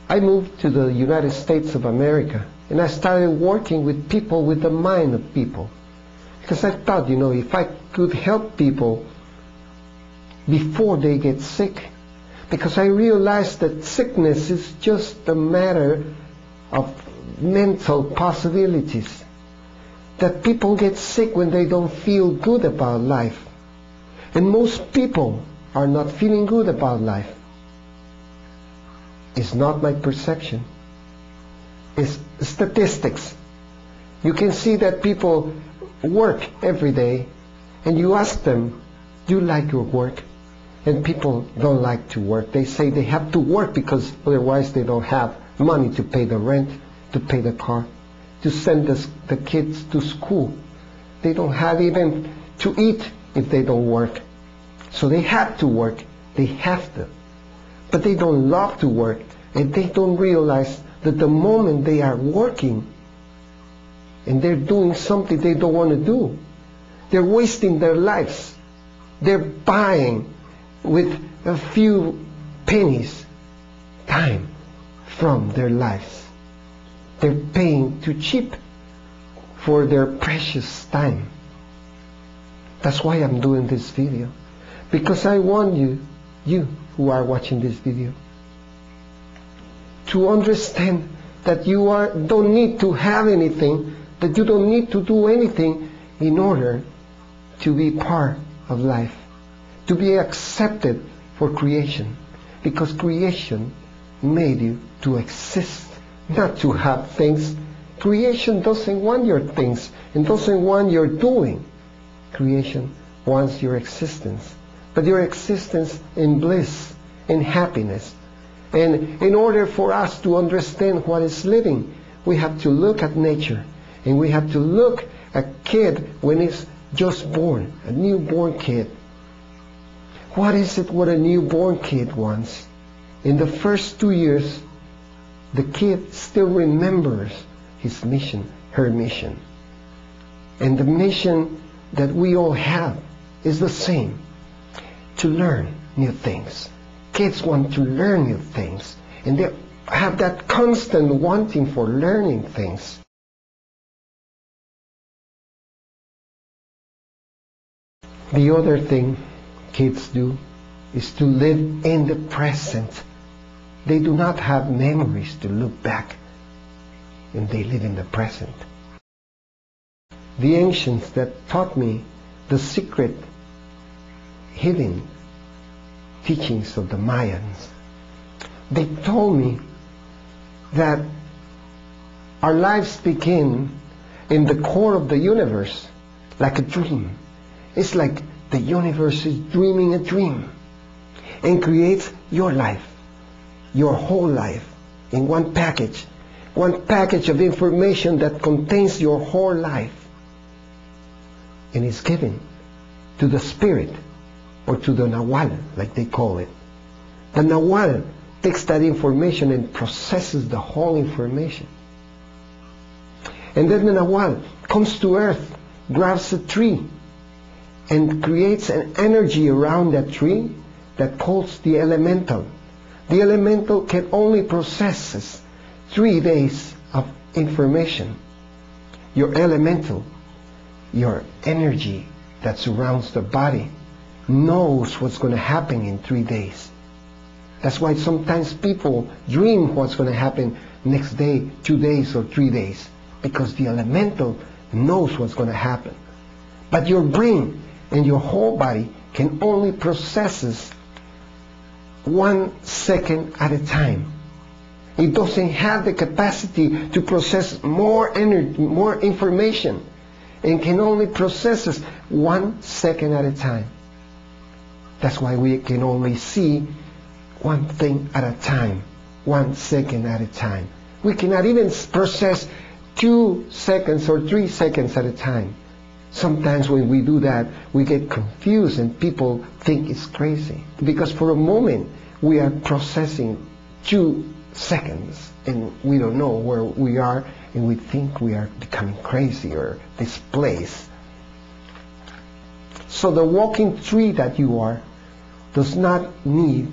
I moved to the United States of America, and I started working with people with the mind of people. Because I thought, if I could help people before they get sick, because I realized that sickness is just a matter of mental possibilities. That people get sick when they don't feel good about life. And most people are not feeling good about life. It's not my perception. It's statistics. You can see that people work every day, and you ask them, do you like your work? And people don't like to work. They say they have to work because otherwise they don't have money to pay the rent, to pay the car, to send the kids to school. They don't have even to eat if they don't work. So they have to work. They have to. But they don't love to work, and they don't realize that the moment they are working and they're doing something they don't want to do, they're wasting their lives. They're buying with a few pennies time from their lives. They're paying too cheap for their precious time. That's why I'm doing this video. Because I want you who are watching this video, to understand that you don't need to have anything, that you don't need to do anything in order to be part of life, to be accepted for creation. Because creation made you to exist, not to have things. Creation doesn't want your things and doesn't want your doing. Creation wants your existence, but your existence in bliss, in happiness. And in order for us to understand what is living, we have to look at nature, and we have to look at a kid when he's just born, a newborn kid. What is it what a newborn kid wants? In the first 2 years, the kid still remembers his mission, her mission. And the mission that we all have is the same, to learn new things. Kids want to learn new things, and they have that constant wanting for learning things. The other thing kids do is to live in the present. They do not have memories to look back, and they live in the present. The ancients that taught me the secret hidden teachings of the Mayans, they told me that our lives begin in the core of the universe like a dream. It's like the universe is dreaming a dream and creates your life, your whole life, in one package of information that contains your whole life, and is given to the spirit, or to the Nahual, like they call it. The Nahual takes that information and processes the whole information. And then the Nahual comes to earth, grabs a tree, and creates an energy around that tree that calls the elemental. The elemental can only process 3 days of information. Your elemental, your energy that surrounds the body, knows what's going to happen in 3 days. That's why sometimes people dream what's going to happen next day, 2 days, or 3 days, because the elemental knows what's going to happen. But your brain and your whole body can only process 1 second at a time. It doesn't have the capacity to process more energy, more information, and can only process 1 second at a time. That's why we can only see one thing at a time, 1 second at a time. We cannot even process 2 seconds or 3 seconds at a time. Sometimes when we do that, we get confused and people think it's crazy. Because for a moment, we are processing 2 seconds and we don't know where we are, and we think we are becoming crazy or displaced. So the walking tree that you are does not need